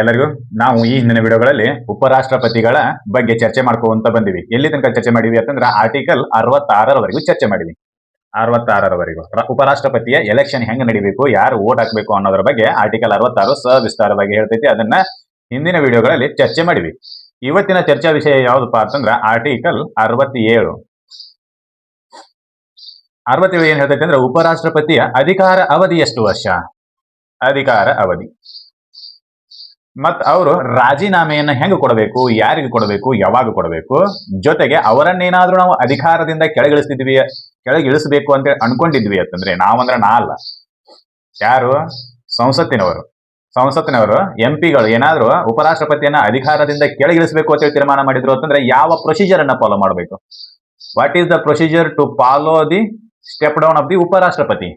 ಎಲ್ಲರಿಗೂ ನಾವು ಈ ಹಿಂದಿನ ವಿಡಿಯೋಗಳಲ್ಲಿ ಉಪರಾಷ್ಟ್ರಪತಿಗಳ ಬಗ್ಗೆ ಚರ್ಚೆ ಮಾಡ್ಕೊಂತ ಬಂದಿವಿ. ಎಲ್ಲಿ ತನಕ ಚರ್ಚೆ ಮಾಡಿವಿ ಅಂತಂದ್ರೆ ಆರ್ಟಿಕಲ್ 66ರವರೆಗೂ ಚರ್ಚೆ ಮಾಡಿವಿ. 66ರವರೆಗೂ ಉಪರಾಷ್ಟ್ರಪತಿಯ ಎಲೆಕ್ಷನ್ ಹೆಂಗ್ ನಡಿಬೇಕು, ಯಾರು ವೋಟ್ ಹಾಕ್ಬೇಕು ಅನ್ನೋದ್ರ ಬಗ್ಗೆ ಆರ್ಟಿಕಲ್ 66 ಸವಿಸ್ತಾರವಾಗಿ ಹೇಳ್ತೈತಿ. ಅದನ್ನ ಹಿಂದಿನ ವಿಡಿಯೋಗಳಲ್ಲಿ ಚರ್ಚೆ ಮಾಡಿವಿ. ಇವತ್ತಿನ ಚರ್ಚಾ ವಿಷಯ ಯಾವ್ದಪ್ಪ ಅಂತಂದ್ರ ಆರ್ಟಿಕಲ್ 67. 67 ಏನ್ ಹೇಳ್ತೈತಿ ಅಂದ್ರೆ ಉಪರಾಷ್ಟ್ರಪತಿಯ ಅಧಿಕಾರ ಅವಧಿ ಎಷ್ಟು ವರ್ಷ, ಅಧಿಕಾರ ಅವಧಿ ಮತ್ ಅವರು ರಾಜೀನಾಮೆಯನ್ನ ಹೆಂಗ್ ಕೊಡಬೇಕು, ಯಾರಿಗೆ ಕೊಡಬೇಕು, ಯಾವಾಗ ಕೊಡಬೇಕು, ಜೊತೆಗೆ ಅವರನ್ನೇನಾದ್ರೂ ನಾವು ಅಧಿಕಾರದಿಂದ ಕೆಳಗಿಳಿಸಬೇಕು ಅಂತ ಅನ್ಕೊಂಡಿದ್ವಿ ಅಂತಂದ್ರೆ ನಾವಂದ್ರೆ ನಾ ಅಲ್ಲ, ಯಾರು ಸಂಸತ್ತಿನವರು ಎಂಪಿಗಳು ಏನಾದ್ರು ಉಪರಾಷ್ಟ್ರಪತಿಯನ್ನ ಅಧಿಕಾರದಿಂದ ಕೆಳಗಿಳಿಸಬೇಕು ಅಂತ ತೀರ್ಮಾನ ಮಾಡಿದ್ರು ಅಂತಂದ್ರೆ ಯಾವ ಪ್ರೊಸೀಜರ್ ಅನ್ನ ಫಾಲೋ ಮಾಡಬೇಕು, what is the procedure to follow the step down of the ಉಪರಾಷ್ಟ್ರಪತಿ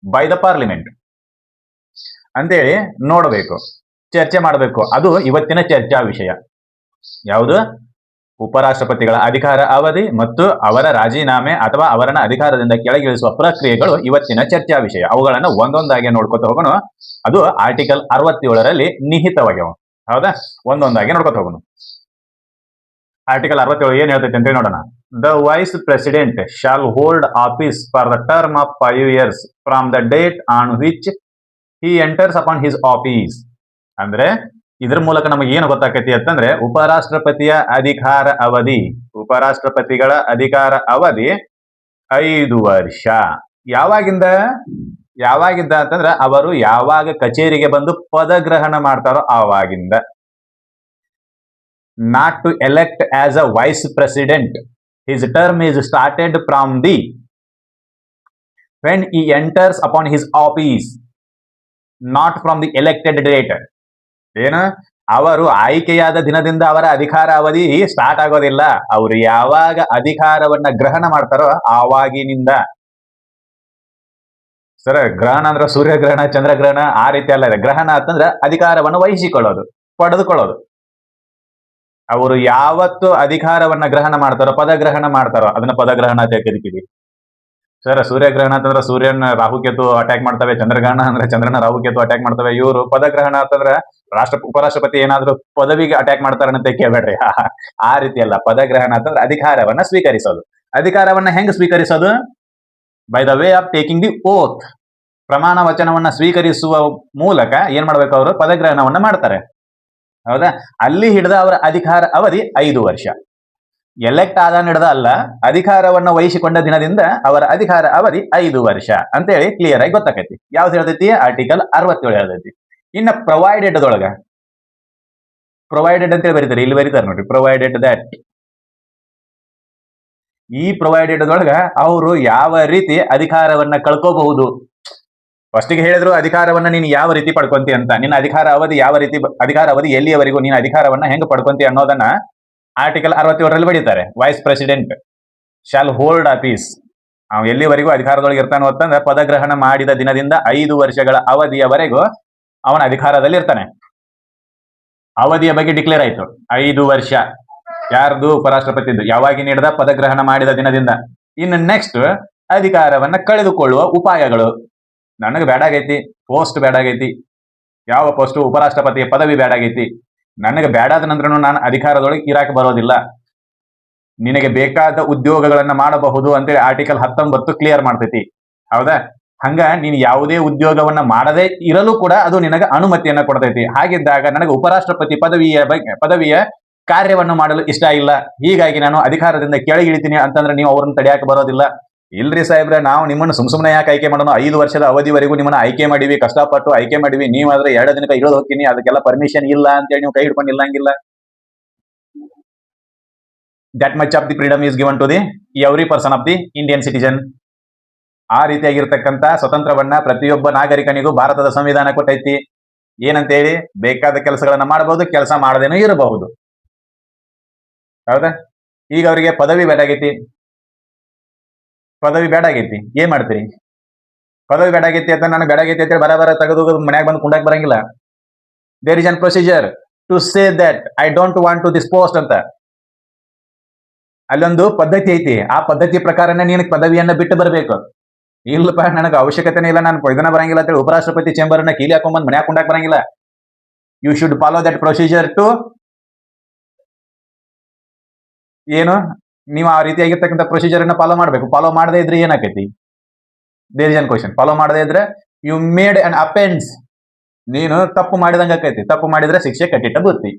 ಬೈ ದ ಪಾರ್ಲಿಮೆಂಟ್ ಅಂತೇಳಿ ನೋಡಬೇಕು, ಚರ್ಚೆ ಮಾಡಬೇಕು. ಅದು ಇವತ್ತಿನ ಚರ್ಚಾ ವಿಷಯ. ಯಾವುದು? ಉಪರಾಷ್ಟ್ರಪತಿಗಳ ಅಧಿಕಾರ ಅವಧಿ ಮತ್ತು ಅವರ ರಾಜೀನಾಮೆ ಅಥವಾ ಅವರನ್ನ ಅಧಿಕಾರದಿಂದ ಕೆಳಗಿಳಿಸುವ ಪ್ರಕ್ರಿಯೆಗಳು ಇವತ್ತಿನ ಚರ್ಚಾ ವಿಷಯ. ಅವುಗಳನ್ನ ಒಂದೊಂದಾಗಿ ನೋಡ್ಕೊತ ಹೋಗೋಣ. ಅದು ಆರ್ಟಿಕಲ್ 67ರಲ್ಲಿ ನಿಹಿತವಾಗ್ಯವ. ಹೌದಾ? ಒಂದೊಂದಾಗಿ ನೋಡ್ಕೊತ ಹೋಗೋಣ. ಆರ್ಟಿಕಲ್ 67 ಏನ್ ಹೇಳ್ತೈತೆ ಅಂತ ನೋಡೋಣ. The vice president shall hold office for the term of 5 years from the date on which he enters upon his office. ಅಂದ್ರೆ ಇದ್ರ ಮೂಲಕ ನಮಗೆ ಏನು ಗೊತ್ತಾಕತಿ ಅಂತಂದ್ರೆ ಉಪರಾಷ್ಟ್ರಪತಿಗಳ ಅಧಿಕಾರ ಅವಧಿ 5 ವರ್ಷ. ಯಾವಾಗಿಂದ ಅಂತಂದ್ರೆ ಅವರು ಯಾವಾಗ ಕಚೇರಿಗೆ ಬಂದು ಪದಗ್ರಹಣ ಮಾಡ್ತಾರೋ ಆವಾಗಿಂದ. Not to elect as a vice president, his term is started from the when he enters upon his office, not from the elected date. ಏನು? ಅವರು ಆಯ್ಕೆಯಾದ ದಿನದಿಂದ ಅವರ ಅಧಿಕಾರ ಅವಧಿ ಸ್ಟಾರ್ಟ್ ಆಗೋದಿಲ್ಲ, ಅವರು ಯಾವಾಗ ಅಧಿಕಾರವನ್ನ ಗ್ರಹಣ ಮಾಡ್ತಾರೋ ಆವಾಗಿನಿಂದ. ಸರ್, ಗ್ರಹಣ ಅಂದ್ರೆ ಸೂರ್ಯಗ್ರಹಣ, ಚಂದ್ರಗ್ರಹಣ ಆ ರೀತಿ ಅಲ್ಲ. ಗ್ರಹಣ ಅಂತಂದ್ರೆ ಅಧಿಕಾರವನ್ನು ವಹಿಸಿಕೊಳ್ಳೋದು, ಪಡೆದುಕೊಳ್ಳೋದು. ಅವರು ಯಾವತ್ತು ಅಧಿಕಾರವನ್ನ ಗ್ರಹಣ ಮಾಡ್ತಾರೋ, ಪದಗ್ರಹಣ ಮಾಡ್ತಾರೋ ಅದನ್ನ ಪದಗ್ರಹಣ ಅಂತ ಕರಿತೀವಿ. ಸರ್, ಸೂರ್ಯಗ್ರಹಣ ಅಂತಂದ್ರೆ ಸೂರ್ಯನ ರಾಹುಕೇತು ಅಟ್ಯಾಕ್ ಮಾಡ್ತವೆ, ಚಂದ್ರಗ್ರಹಣ ಅಂದ್ರೆ ಚಂದ್ರನ ರಾಹುಕೇತು ಅಟ್ಯಾಕ್ ಮಾಡ್ತವೆ. ಇವರು ಪದಗ್ರಹಣ ಅಂತಂದ್ರೆ ಉಪರಾಷ್ಟ್ರಪತಿ ಏನಾದ್ರು ಪದವಿಗೆ ಅಟ್ಯಾಕ್ ಮಾಡ್ತಾರಂತೆ ಕೇಳ್ಬೇಡ್ರಿ. ಆ ರೀತಿ ಅಲ್ಲ. ಪದಗ್ರಹಣ ಅಂತಂದ್ರೆ ಅಧಿಕಾರವನ್ನ ಸ್ವೀಕರಿಸೋದು. ಅಧಿಕಾರವನ್ನ ಹೆಂಗ್ ಸ್ವೀಕರಿಸೋದು? By the way of taking the oath. ಪ್ರಮಾಣ ವಚನವನ್ನ ಸ್ವೀಕರಿಸುವ ಮೂಲಕ ಏನ್ ಮಾಡ್ಬೇಕು? ಅವರು ಪದಗ್ರಹಣವನ್ನ ಮಾಡ್ತಾರೆ. ಹೌದಾ? ಅಲ್ಲಿ ಹಿಡಿದ ಅವರ ಅಧಿಕಾರ ಅವಧಿ 5 ವರ್ಷ. ಎಲೆಕ್ಟ್ ಆದ ಹಿಡಿದ ಅಲ್ಲ, ಅಧಿಕಾರವನ್ನು ವಹಿಸಿಕೊಂಡ ದಿನದಿಂದ ಅವರ ಅಧಿಕಾರ ಅವಧಿ 5 ವರ್ಷ ಅಂತೇಳಿ ಕ್ಲಿಯರ್ ಆಗಿ ಗೊತ್ತಾಕೈತಿ. ಯಾವ್ದು ಹೇಳ್ತೈತಿ? ಆರ್ಟಿಕಲ್ 67 ಹೇಳ್ತೈತಿ. ಇನ್ನ ಪ್ರೊವೈಡೆಡ್ ಅಂತೇಳಿ ಬರೀತಾರೆ. ಇಲ್ಲಿ ಬರೀತಾರೆ ನೋಡ್ರಿ, ಪ್ರೊವೈಡೆಡ್ ದಟ್. ಈ ಪ್ರೊವೈಡೆಡ್ ಅವರು ಯಾವ ರೀತಿ ಅಧಿಕಾರವನ್ನ ಕಳ್ಕೋಬಹುದು. ಫಸ್ಟಿಗೆ ಹೇಳಿದ್ರು ಅಧಿಕಾರವನ್ನ ನೀನು ಯಾವ ರೀತಿ ಪಡ್ಕೊಂತಿ ಅಂತ. ನಿನ್ನ ಅಧಿಕಾರ ಅವಧಿ ಎಲ್ಲಿಯವರೆಗೂ ನೀನು ಅಧಿಕಾರವನ್ನ ಹೆಂಗ್ ಪಡ್ಕೊಂತಿ ಅನ್ನೋದನ್ನ ಆರ್ಟಿಕಲ್ 67ರಲ್ಲಿ ಬರೀತಾರೆ. Vice president shall hold office, ಅವ್ ಎಲ್ಲಿವರೆಗೂ ಅಧಿಕಾರದೊಳಗೆ ಇರ್ತಾನೋ ಅಂತಂದ್ರೆ ಪದಗ್ರಹಣ ಮಾಡಿದ ದಿನದಿಂದ 5 ವರ್ಷಗಳ ಅವಧಿಯವರೆಗೂ ಅವನ ಅಧಿಕಾರದಲ್ಲಿ ಇರ್ತಾನೆ. ಅವಧಿಯ ಬಗ್ಗೆ ಡಿಕ್ಲೇರ್ ಆಯ್ತು. 5 ವರ್ಷ ಯಾರ್ದು? ಉಪರಾಷ್ಟ್ರಪತಿದ್ದು. ಯಾವಾಗ ನೀಡಿದ? ಪದಗ್ರಹಣ ಮಾಡಿದ ದಿನದಿಂದ. ಇನ್ನು ನೆಕ್ಸ್ಟ್ ಅಧಿಕಾರವನ್ನ ಕಳೆದುಕೊಳ್ಳುವ ಉಪಾಯಗಳು. ನನಗೆ ಬೇಡಾಗೈತಿ, ಪೋಸ್ಟ್ ಬೇಡಾಗೈತಿ. ಯಾವ ಪೋಸ್ಟ್? ಉಪರಾಷ್ಟ್ರಪತಿಯ ಪದವಿ ಬೇಡಾಗೈತಿ. ನನಗೆ ಬೇಡಾದ ನಂತರ ನಾನು ಅಧಿಕಾರದೊಳಗೆ ಇರಾಕ ಬರೋದಿಲ್ಲ. ನಿನಗೆ ಬೇಕಾದ ಉದ್ಯೋಗಗಳನ್ನ ಮಾಡಬಹುದು ಅಂತೇಳಿ ಆರ್ಟಿಕಲ್ 19 ಕ್ಲಿಯರ್ ಮಾಡ್ತೈತಿ. ಹೌದಾ? ಹಂಗ ನೀನು ಯಾವುದೇ ಉದ್ಯೋಗವನ್ನ ಮಾಡದೇ ಇರಲು ಕೂಡ ಅದು ನಿನಗೆ ಅನುಮತಿಯನ್ನ ಕೊಡ್ತೈತಿ. ಹಾಗಿದ್ದಾಗ ನನಗೆ ಉಪರಾಷ್ಟ್ರಪತಿ ಪದವಿಯ ಕಾರ್ಯವನ್ನು ಮಾಡಲು ಇಷ್ಟ ಇಲ್ಲ, ಹೀಗಾಗಿ ನಾನು ಅಧಿಕಾರದಿಂದ ಕೆಳಗಿಳಿತೀನಿ ಅಂತಂದ್ರೆ ನೀವು ಅವ್ರನ್ನ ತಡೆಯಾಕ ಬರೋದಿಲ್ಲ. ಇಲ್ರಿ ಸಾಹೇಬ್ರೆ, ನಾವು ನಿಮ್ಮನ್ನು ಸುಮ್ನೆ ಯಾಕೆ ಆಯ್ಕೆ ಮಾಡೋಣ? 5 ವರ್ಷದ ಅವಧಿವರೆಗೂ ನಿಮ್ಮನ್ನ ಆಯ್ಕೆ ಮಾಡಿವಿ, ಕಷ್ಟಪಟ್ಟು ಆಯ್ಕೆ ಮಾಡಿವಿ. ನೀವಾದ್ರೆ 2 ದಿನಕ್ಕೆ ಇಳಿದು ಹೋಗ್ತೀನಿ, ಅದಕ್ಕೆಲ್ಲ ಪರ್ಮಿಷನ್ ಇಲ್ಲ ಅಂತೇಳಿ ನೀವು ಕೈ ಹಿಡ್ಕೊಂಡಿಲ್ಲಂಗಿಲ್ಲ. That much of the freedom is given to the every person of the Indian citizen. ಆ ರೀತಿಯಾಗಿರ್ತಕ್ಕಂಥ ಸ್ವತಂತ್ರವನ್ನ ಪ್ರತಿಯೊಬ್ಬ ನಾಗರಿಕನಿಗೂ ಭಾರತದ ಸಂವಿಧಾನ ಕೊಟ್ಟೈತಿ. ಏನಂತೇಳಿ? ಬೇಕಾದ ಕೆಲಸಗಳನ್ನ ಮಾಡಬಹುದು, ಕೆಲಸ ಮಾಡದೇನೂ ಇರಬಹುದು. ಹೌದಾ? ಈಗ ಅವರಿಗೆ ಪದವಿ ಬೇಡಾಗೈತಿ. ಏನ್ ಮಾಡ್ತೀರಿ? ಪದವಿ ಬೇಡಾಗೈತಿ ಅಂತ ನಾನು ಬೇಡಾಗೈತಿ ಅಂತ ಬರ ತೆಗೆದು ಮನ್ಯಾಗ ಬಂದು ಕುಂಡಾಕ್ ಬರಂಗಿಲ್ಲ. There is an procedure to say that I don't want to this post ಅಂತ. ಅಲ್ಲೊಂದು ಪದ್ಧತಿ ಐತಿ. ಆ ಪದ್ಧತಿ ಪ್ರಕಾರನೇ ನೀನು ಪದವಿಯನ್ನ ಬಿಟ್ಟು ಬರಬೇಕು. ಇಲ್ಲಪ್ಪ, ನನಗೆ ಅವಶ್ಯಕತೆನೇ ಇಲ್ಲ, ನಾನು ಇದನ್ನ ಬರಂಗಿಲ್ಲ ಅಂತೇಳಿ ಉಪರಾಷ್ಟ್ರಪತಿ ಚೇಂಬರ್ನ ಕೀಲಿ ಹಾಕೊಂಡ್ಬಂದು ಮನ್ಯಾಗ ಕುಂಡಾಕ್ ಬರಂಗಿಲ್ಲ. You should follow that procedure to ಏನು, ನೀವು ಆ ರೀತಿಯಾಗಿರ್ತಕ್ಕಂಥ ಪ್ರೊಸೀಜರ್ ಅನ್ನ ಫಾಲೋ ಮಾಡಬೇಕು. ಫಾಲೋ ಮಾಡದೇ ಇದ್ರೆ ಏನಾಕೈತಿ? There is an question. Follow ಮಾಡದೇ ಇದ್ರೆ ಯು ಮೇಡ್ ಅನ್ ಅಪೆಂಡ್ಸ್, ನೀನು ತಪ್ಪು ಮಾಡಿದಂಗೆ ಆಕೈತಿ. ತಪ್ಪು ಮಾಡಿದ್ರೆ ಶಿಕ್ಷೆ ಕಟ್ಟಿಟ್ಟ ಬುತ್ತಿ.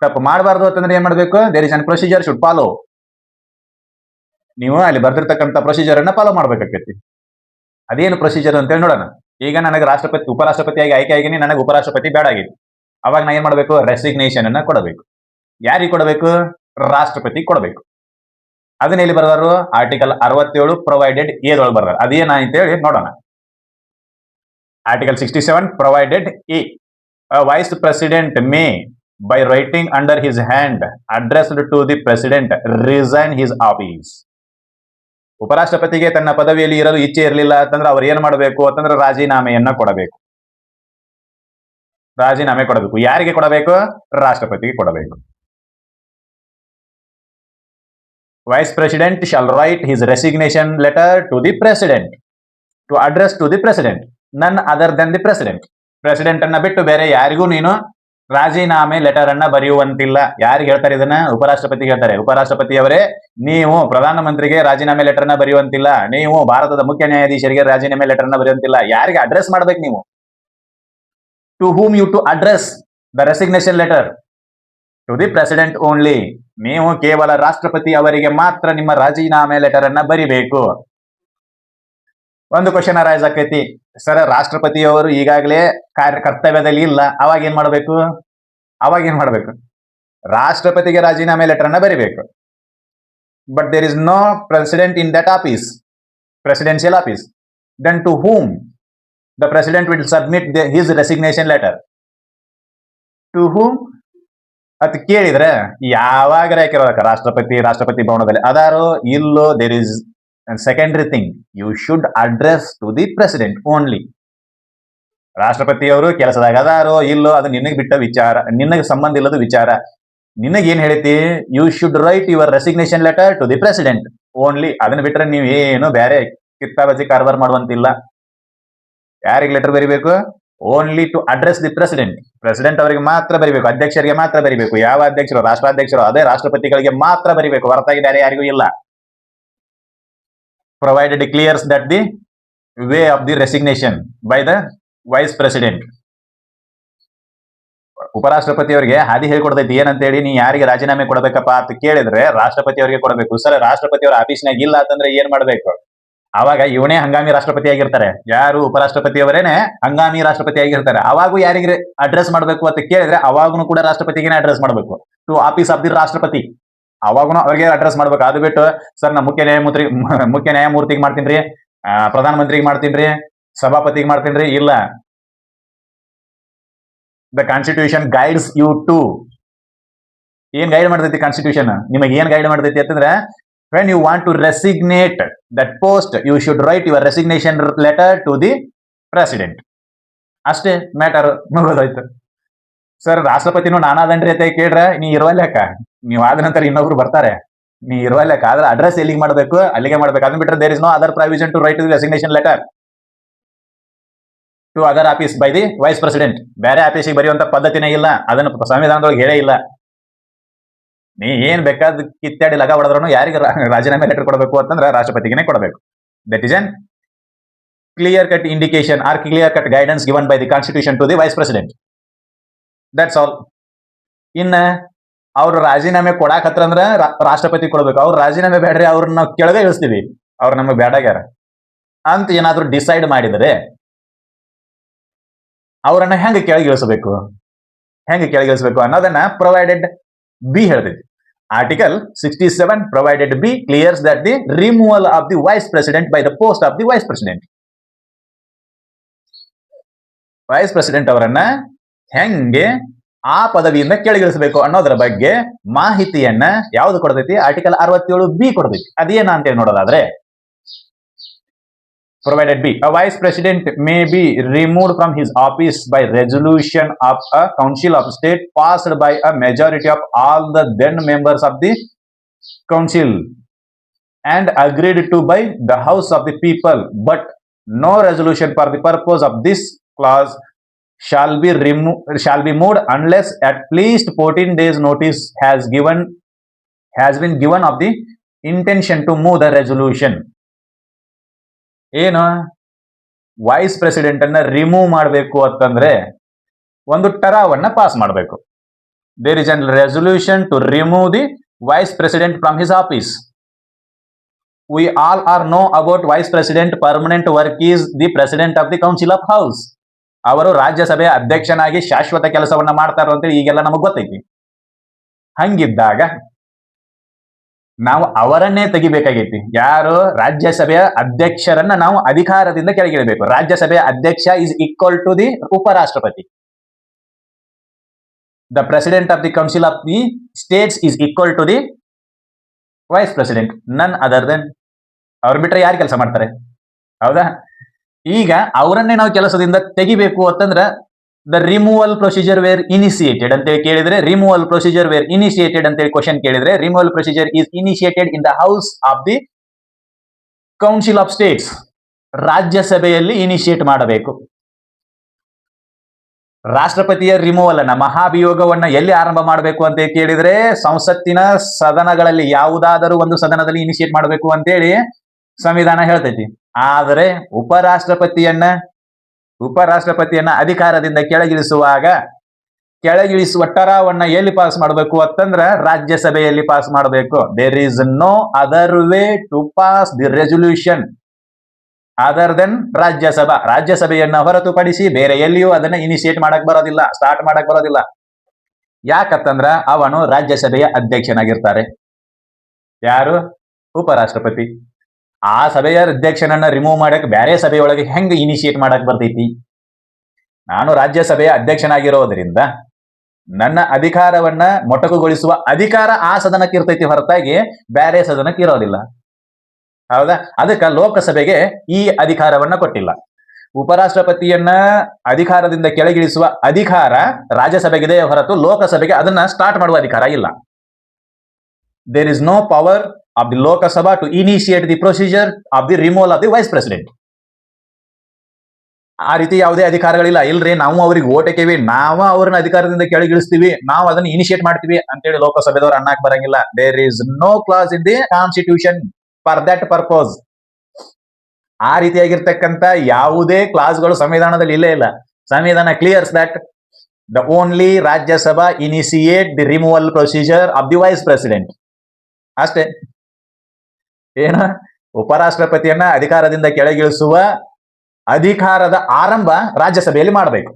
ತಪ್ಪು ಮಾಡಬಾರ್ದು ಅಂತಂದ್ರೆ ಏನ್ ಮಾಡ್ಬೇಕು? There is an procedure should follow. ನೀವು ಅಲ್ಲಿ ಬರ್ದಿರ್ತಕ್ಕಂಥ ಪ್ರೊಸೀಜರ್ ಅನ್ನ ಫಾಲೋ ಮಾಡ್ಬೇಕಾಕೈತಿ. ಅದೇನು ಪ್ರೊಸೀಜರ್ ಅಂತೇಳಿ ನೋಡೋಣ. ಈಗ ನನಗೆ ಉಪರಾಷ್ಟ್ರಪತಿಯಾಗಿ ಆಯ್ಕೆ ಆಗಿನಿ, ನನಗೆ ಉಪರಾಷ್ಟ್ರಪತಿ ಬೇಡ ಆಗಿದೆ. ಅವಾಗ ನಾ ಏನ್ ಮಾಡ್ಬೇಕು? ರೆಸಿಗ್ನೇಷನ್ ಅನ್ನ ಕೊಡಬೇಕು. ಯಾರಿಗೆ ಕೊಡಬೇಕು? ರಾಷ್ಟ್ರಪತಿ ಕೊಡಬೇಕು. ಅದನ್ನ ಎಲ್ಲಿ ಬರ್ದಾರು? ಆರ್ಟಿಕಲ್ 67 ಪ್ರೊವೈಡೆಡ್ ಎದೊಳಗೆ ಬರ್ದಾರ. ಅದೇನ ಅಂತೇಳಿ ನೋಡೋಣ. Article 67 provided A, vice president May by writing under his hand addressed to the president resign his office. ಉಪರಾಷ್ಟ್ರಪತಿಗೆ ತನ್ನ ಪದವಿಯಲ್ಲಿ ಇರಲು ಇಚ್ಛೆ ಇರಲಿಲ್ಲ ಅಂತಂದ್ರೆ ಅವ್ರು ಏನ್ ಮಾಡಬೇಕು ಅಂತಂದ್ರೆ ರಾಜೀನಾಮೆಯನ್ನ ಕೊಡಬೇಕು. ರಾಜೀನಾಮೆ ಕೊಡಬೇಕು. ಯಾರಿಗೆ ಕೊಡಬೇಕು? ರಾಷ್ಟ್ರಪತಿಗೆ ಕೊಡಬೇಕು. Vice president shall write his resignation letter to the president to address to the president none other than the president. President ಅನ್ನ ಬಿಟ್ಟು ಬೇರೆ ಯಾರಿಗೂ ನೀನು ರಾಜೀನಾಮೆ ಲೆಟರ್ ಅನ್ನ ಬರೆಯುವಂತಿಲ್ಲ. ಯಾರಿಗೆ ಹೇಳ್ತಾರೆ ಇದನ್ನ? ಉಪರಾಷ್ಟ್ರಪತಿಗೆ ಹೇಳ್ತಾರೆ. ಉಪರಾಷ್ಟ್ರಪತಿಯವರೇ, ನೀವು ಪ್ರಧಾನಮಂತ್ರಿಗೆ ರಾಜೀನಾಮೆ ಲೆಟರ್ ಅನ್ನ ಬರೆಯುವಂತಿಲ್ಲ. ನೀವು ಭಾರತದ ಮುಖ್ಯ ನ್ಯಾಯಾಧೀಶರಿಗೆ ರಾಜೀನಾಮೆ ಲೆಟರ್ ಅನ್ನ ಬರೆಯುವಂತಿಲ್ಲ. ಯಾರಿಗೆ ಅಡ್ರೆಸ್ ಮಾಡ್ಬೇಕು ನೀವು? To whom you to address the resignation letter? To the president only. ನೀವು ಕೇವಲ ರಾಷ್ಟ್ರಪತಿ ಅವರಿಗೆ ಮಾತ್ರ ನಿಮ್ಮ ರಾಜೀನಾಮೆ ಲೆಟರ್ ಅನ್ನ ಬರಿಬೇಕು. ಒಂದು ಕ್ವಶನ್ ಅರೈಸ್ ಆಕೈತಿ, ಸರ್ ರಾಷ್ಟ್ರಪತಿಯವರು ಈಗಾಗಲೇ ಕರ್ತವ್ಯದಲ್ಲಿ ಇಲ್ಲ, ಅವಾಗ ಏನ್ ಮಾಡ್ಬೇಕು? ರಾಷ್ಟ್ರಪತಿಗೆ ರಾಜೀನಾಮೆ ಲೆಟರ್ ಅನ್ನ ಬರಿಬೇಕು. But there is no president in that office, presidential office. Then to whom the president will submit his resignation letter? To whom ಅತ್ ಕೇಳಿದ್ರೆ ಯಾವಾಗ ಹಾಕಿರೋದಕ್ಕ? ರಾಷ್ಟ್ರಪತಿ ಭವನದಲ್ಲಿ ಅದಾರೋ ಇಲ್ಲೋ, there is secondary thing, you should address to the president only. ರಾಷ್ಟ್ರಪತಿಯವರು ಕೆಲಸದಾಗ ಅದಾರೋ ಇಲ್ಲೋ ಅದು ನಿನಗೆ ಬಿಟ್ಟ ವಿಚಾರ, ನಿನಗೆ ಸಂಬಂಧ ಇಲ್ಲದ ವಿಚಾರ. ನಿನಗೆ ಏನ್ ಹೇಳ್ತಿ? You should write your resignation letter to the president only. ಅದನ್ನ ಬಿಟ್ರೆ ನೀವು ಏನು ಬೇರೆ ಕಿತ್ತಾಬಜಿ ಕಾರ್ಬಾರ್ ಮಾಡುವಂತಿಲ್ಲ. ಯಾರಿಗೆ ಲೆಟರ್ ಬರಿಬೇಕು? Only to address the president. President ಅವರಿಗೆ ಮಾತ್ರ ಬರಿಬೇಕು, ಅಧ್ಯಕ್ಷರಿಗೆ ಮಾತ್ರ ಬರಿಬೇಕು. ಯಾವ ಅಧ್ಯಕ್ಷರು? ರಾಷ್ಟ್ರಾಧ್ಯಕ್ಷರು, ಅದೇ ರಾಷ್ಟ್ರಪತಿಗಳಿಗೆ ಮಾತ್ರ ಬರಿಬೇಕು, ಹೊರತಾಗಿ ಬೇರೆ ಯಾರಿಗೂ ಇಲ್ಲ. provided clears that the way of the resignation by the vice president. ಉಪರಾಷ್ಟ್ರಪತಿ ಅವರಿಗೆ ಹಾದಿ ಹೇಳ್ಕೊಡ್ತೈತಿ ಏನಂತೇಳಿ. ನೀ ಯಾರಿಗೆ ರಾಜೀನಾಮೆ ಕೊಡಬೇಕಪ್ಪ ಅಂತ ಕೇಳಿದ್ರೆ ರಾಷ್ಟ್ರಪತಿ ಅವರಿಗೆ ಕೊಡಬೇಕು. ಸರ್ ರಾಷ್ಟ್ರಪತಿ ಅವರ ಆಫೀಸ್ನಾಗ ಇಲ್ಲ ಅಂತಂದ್ರೆ ಏನ್ ಮಾಡ್ಬೇಕು? ಅವಾಗ ಇವನೇ ಹಂಗಾಮಿ ರಾಷ್ಟ್ರಪತಿ ಆಗಿರ್ತಾರೆ. ಯಾರು? ಉಪರಾಷ್ಟ್ರಪತಿ ಅವರೇನೆ ಹಂಗಾಮಿ ರಾಷ್ಟ್ರಪತಿ ಆಗಿರ್ತಾರೆ. ಅವಾಗೂ ಯಾರಿಗೆ ಅಡ್ರೆಸ್ ಮಾಡ್ಬೇಕು ಅಂತ ಕೇಳಿದ್ರೆ ಅವಾಗೂ ಕೂಡ ರಾಷ್ಟ್ರಪತಿಗೆ ಅಡ್ರೆಸ್ ಮಾಡ್ಬೇಕು. ಟು ಆಫೀಸ್ ಆಫ್ ದಿ ರಾಷ್ಟ್ರಪತಿ. ಅವಾಗೂ ಅವ್ರಿಗೆ ಅಡ್ರೆಸ್ ಮಾಡ್ಬೇಕು. ಅದು ಬಿಟ್ಟು ಸರ್ ನಾ ಮುಖ್ಯ ನ್ಯಾಯಮೂರ್ತಿಗೆ ಮಾಡ್ತೀನಿ, ಪ್ರಧಾನಮಂತ್ರಿಗೆ ಮಾಡ್ತೀನಿ, ಸಭಾಪತಿಗೆ ಮಾಡ್ತೀನಿ, ಇಲ್ಲ. The constitution guides you to. ಏನ್ ಗೈಡ್ ಮಾಡ್ತೈತಿ ಕಾನ್ಸ್ಟಿಟ್ಯೂಷನ್? ನಿಮಗೆ ಏನ್ ಗೈಡ್ ಮಾಡ್ತೈತಿ ಅಂತಂದ್ರೆ, when you want to resignate that post, you should write your resignation letter to the president. ಅಷ್ಟೇ ಮ್ಯಾಟರ್ ಮುಗಿದೋಯ್ತು. ಸರ್ ರಾಷ್ಟ್ರಪತಿನೂ ನಾನಾದನ್ರಿ ಅಂತ ಕೇಳ್ರೆ ನೀ ಇರುವಲ್ಯಾಕ? ನೀವು ಆದ ನಂತರ ಇನ್ನೊಬ್ರು ಬರ್ತಾರೆ, ನೀ ಇರುವಲ್ಯಾಕ? ಆದ್ರೆ ಅಡ್ರೆಸ್ ಎಲ್ಲಿಗೆ ಮಾಡ್ಬೇಕು? ಅಲ್ಲಿಗೆ ಮಾಡ್ಬೇಕು. ಅದನ್ನ ಬಿಟ್ಟರೆ there is no other provision to write the resignation letter to other office by the vice president. ಬೇರೆ ಆಫೀಸಿಗೆ ಬರೆಯುವಂತ ಪದ್ಧತಿನೇ ಇಲ್ಲ. ಅದನ್ನು ಸಂವಿಧಾನದೊಳಗೆ ಹೇಳೇ ಇಲ್ಲ. ನೀ ಏನ್ ಬೇಕಾದ ಕಿತ್ತಾಡಿ ಲಗ ಹೊಡೆದ್ರು ಯಾರಿಗೆ ರಾಜೀನಾಮೆ ಲೆಟರ್ ಕೊಡಬೇಕು ಅಂತಂದ್ರೆ ರಾಷ್ಟ್ರಪತಿಗೆ ಕೊಡಬೇಕು. That is an clear cut indication or clear cut guidance given by the constitution to the vice president. That's all. ಇನ್ನ ಅವ್ರು ರಾಜೀನಾಮೆ ಕೊಡಾಕತ್ರ ಅಂದ್ರೆ ರಾಷ್ಟ್ರಪತಿ ಕೊಡಬೇಕು. ಅವ್ರು ರಾಜೀನಾಮೆ ಬೇಡ್ರಿ, ಅವ್ರನ್ನ ನಾವು ಕೆಳಗೆ ಇಳಿಸ್ತೀವಿ, ಅವ್ರು ನಮಗೆ ಬೇಡಾಗ್ಯಾರ ಅಂತ ಏನಾದ್ರು ಡಿಸೈಡ್ ಮಾಡಿದರೆ ಅವರನ್ನ ಹೆಂಗೆ ಕೆಳಗಿಳಿಸಬೇಕು ಅನ್ನೋದನ್ನ provided B ಹೇಳ್ತೈತಿ. Article 67 provided B clears that the removal of the vice president by the post of the vice president. Vice president ಅವರನ್ನ ಹೆಂಗೆ ಆ ಪದವಿಯಿಂದ ಕೆಳಗಿಳಿಸಬೇಕು ಅನ್ನೋದರ ಬಗ್ಗೆ ಮಾಹಿತಿಯನ್ನ ಯಾವ್ದು ಕೊಡ್ತೈತಿ? ಆರ್ಟಿಕಲ್ 67 ಬಿ ಕೊಡ್ತೈತಿ. ಅದೇನ ಅಂತೇಳಿ ನೋಡೋದಾದ್ರೆ, provided B, a vice president may be removed from his office by resolution of a council of state passed by a majority of all the then members of the council and agreed to by the house of the people, but no resolution for the purpose of this clause shall be moved unless at least 14 days notice has been given of the intention to move the resolution. ಏನು vice president ಅನ್ನ remove ಮಾಡಬೇಕು ಅಂತಂದ್ರೆ ಒಂದು ಟರಾವನ್ನ pass ಮಾಡಬೇಕು. There is an resolution to remove the vice president from his office. We all are know about vice president permanent work is the president of the council of house. ಅವರು ರಾಜ್ಯಸಭೆಯ ಅಧ್ಯಕ್ಷನಾಗಿ ಶಾಶ್ವತ ಕೆಲಸವನ್ನ ಮಾಡ್ತಾರೋ ಅಂತೇಳಿ ಈಗೆಲ್ಲ ನಮಗ್ ಗೊತ್ತೈತಿ. ಹಂಗಿದ್ದಾಗ ನಾವು ಅವರನ್ನೇ ತೆಗಿಬೇಕಾಗೈತಿ. ಯಾರು? ರಾಜ್ಯಸಭೆಯ ಅಧ್ಯಕ್ಷರನ್ನ ನಾವು ಅಧಿಕಾರದಿಂದ ಕೆಳಗಿಡಬೇಕು. ರಾಜ್ಯಸಭೆಯ ಅಧ್ಯಕ್ಷ ಇಸ್ ಈಕ್ವಲ್ ಟು ದಿ ಉಪರಾಷ್ಟ್ರಪತಿ. The president of the council of the states is equal to the vice president, none other than. ಅವ್ರು ಬಿಟ್ರೆ ಯಾರು ಕೆಲಸ ಮಾಡ್ತಾರೆ? ಹೌದಾ? ಈಗ ಅವರನ್ನೇ ನಾವು ಕೆಲಸದಿಂದ ತೆಗಿಬೇಕು ಅಂತಂದ್ರೆ the removal procedure were initiated ಅಂತೇಳಿ ಕೇಳಿದ್ರೆ, ರಿಮೂವಲ್ ಪ್ರೊಸೀಜರ್ ವೇರ್ ಇನಿಷಿಯೇಟೆಡ್ ಅಂತೇಳಿ ಕ್ವಶನ್ ಕೇಳಿದ್ರೆ, removal procedure is initiated in the house of the council of states. ರಾಜ್ಯಸಭೆಯಲ್ಲಿ ಇನಿಷಿಯೇಟ್ ಮಾಡಬೇಕು. ರಾಷ್ಟ್ರಪತಿಯ ರಿಮೂವಲ್ ಅನ್ನ, ಮಹಾಭಿಯೋಗವನ್ನ ಎಲ್ಲಿ ಆರಂಭ ಮಾಡಬೇಕು ಅಂತ ಕೇಳಿದ್ರೆ ಸಂಸತ್ತಿನ ಸದನಗಳಲ್ಲಿ ಯಾವುದಾದರೂ ಒಂದು ಸದನದಲ್ಲಿ ಇನಿಷಿಯೇಟ್ ಮಾಡಬೇಕು ಅಂತೇಳಿ ಸಂವಿಧಾನ ಹೇಳ್ತೈತಿ. ಆದರೆ ಉಪರಾಷ್ಟ್ರಪತಿಯನ್ನ ಅಧಿಕಾರದಿಂದ ಕೆಳಗಿಳಿಸುವ ಟರಾವನ್ನ ಎಲ್ಲಿ ಪಾಸ್ ಮಾಡಬೇಕು ಅಂತಂದ್ರ ರಾಜ್ಯಸಭೆಯಲ್ಲಿ ಪಾಸ್ ಮಾಡಬೇಕು. There is no other way to pass the resolution other than ರಾಜ್ಯಸಭೆಯನ್ನ ಹೊರತುಪಡಿಸಿ ಬೇರೆ ಎಲ್ಲಿಯೂ ಅದನ್ನ ಇನಿಷಿಯೇಟ್ ಮಾಡಕ್ ಬರೋದಿಲ್ಲ, ಸ್ಟಾರ್ಟ್ ಮಾಡಕ್ ಬರೋದಿಲ್ಲ. ಯಾಕಂತಂದ್ರ ಅವನು ರಾಜ್ಯಸಭೆಯ ಅಧ್ಯಕ್ಷನಾಗಿರ್ತಾರೆ. ಯಾರು? ಉಪರಾಷ್ಟ್ರಪತಿ. ಆ ಸಭೆಯ ಅಧ್ಯಕ್ಷನನ್ನ ರಿಮೂವ್ ಮಾಡಕ್ ಬೇರೆ ಸಭೆಯೊಳಗೆ ಹೆಂಗ್ ಇನಿಷಿಯೇಟ್ ಮಾಡಕ್ ಬರ್ತೈತಿ? ನಾನು ರಾಜ್ಯಸಭೆಯ ಅಧ್ಯಕ್ಷನಾಗಿರೋದ್ರಿಂದ ನನ್ನ ಅಧಿಕಾರವನ್ನ ಮೊಟಕುಗೊಳಿಸುವ ಅಧಿಕಾರ ಆ ಸದನಕ್ಕೆ ಇರ್ತೈತಿ, ಹೊರತಾಗಿ ಬೇರೆ ಸದನಕ್ಕೆ ಇರೋದಿಲ್ಲ. ಹೌದಾ? ಅದಕ್ಕೆ ಲೋಕಸಭೆಗೆ ಈ ಅಧಿಕಾರವನ್ನ ಕೊಟ್ಟಿಲ್ಲ. ಉಪರಾಷ್ಟ್ರಪತಿಯನ್ನ ಅಧಿಕಾರದಿಂದ ಕೆಳಗಿಳಿಸುವ ಅಧಿಕಾರ ರಾಜ್ಯಸಭೆಗಿದೆ ಹೊರತು ಲೋಕಸಭೆಗೆ ಅದನ್ನ ಸ್ಟಾರ್ಟ್ ಮಾಡುವ ಅಧಿಕಾರ ಇಲ್ಲ. There is no power of the Lok Sabha to initiate the procedure of the removal of the vice president. ಆ ರೀತಿ ಯಾವುದೇ ಅಧಿಕಾರಗಳಿಲ್ಲ. ಇಲ್ರಿ, ನಾವು ಅವ್ರಿಗೆ ಓಟ್ ಹಾಕೇವಿ, ನಾವು ಅವ್ರನ್ನ ಅಧಿಕಾರದಿಂದ ಕೆಳಗಿಳಿಸ್ತೀವಿ, ನಾವು ಅದನ್ನ ಇನಿಷಿಯೇಟ್ ಮಾಡ್ತೀವಿ ಅಂತೇಳಿ ಲೋಕಸಭೆದವ್ರು ಅನ್ನಕ್ ಬರಂಗಿಲ್ಲ. There is no clause in the constitution for that purpose. ಆ ರೀತಿಯಾಗಿರ್ತಕ್ಕಂಥ ಯಾವುದೇ ಕ್ಲಾಸ್ಗಳು ಸಂವಿಧಾನದಲ್ಲಿ ಇಲ್ಲೇ ಇಲ್ಲ. ಸಂವಿಧಾನ clears that the only Rajya Sabha initiate the removal procedure of the vice president. ಅಷ್ಟೇ. ಏನ? ಉಪರಾಷ್ಟ್ರಪತಿಯನ್ನ ಅಧಿಕಾರದಿಂದ ಕೆಳಗಿಳಿಸುವ ಅಧಿಕಾರದ ಆರಂಭ ರಾಜ್ಯಸಭೆಯಲ್ಲಿ ಮಾಡಬೇಕು.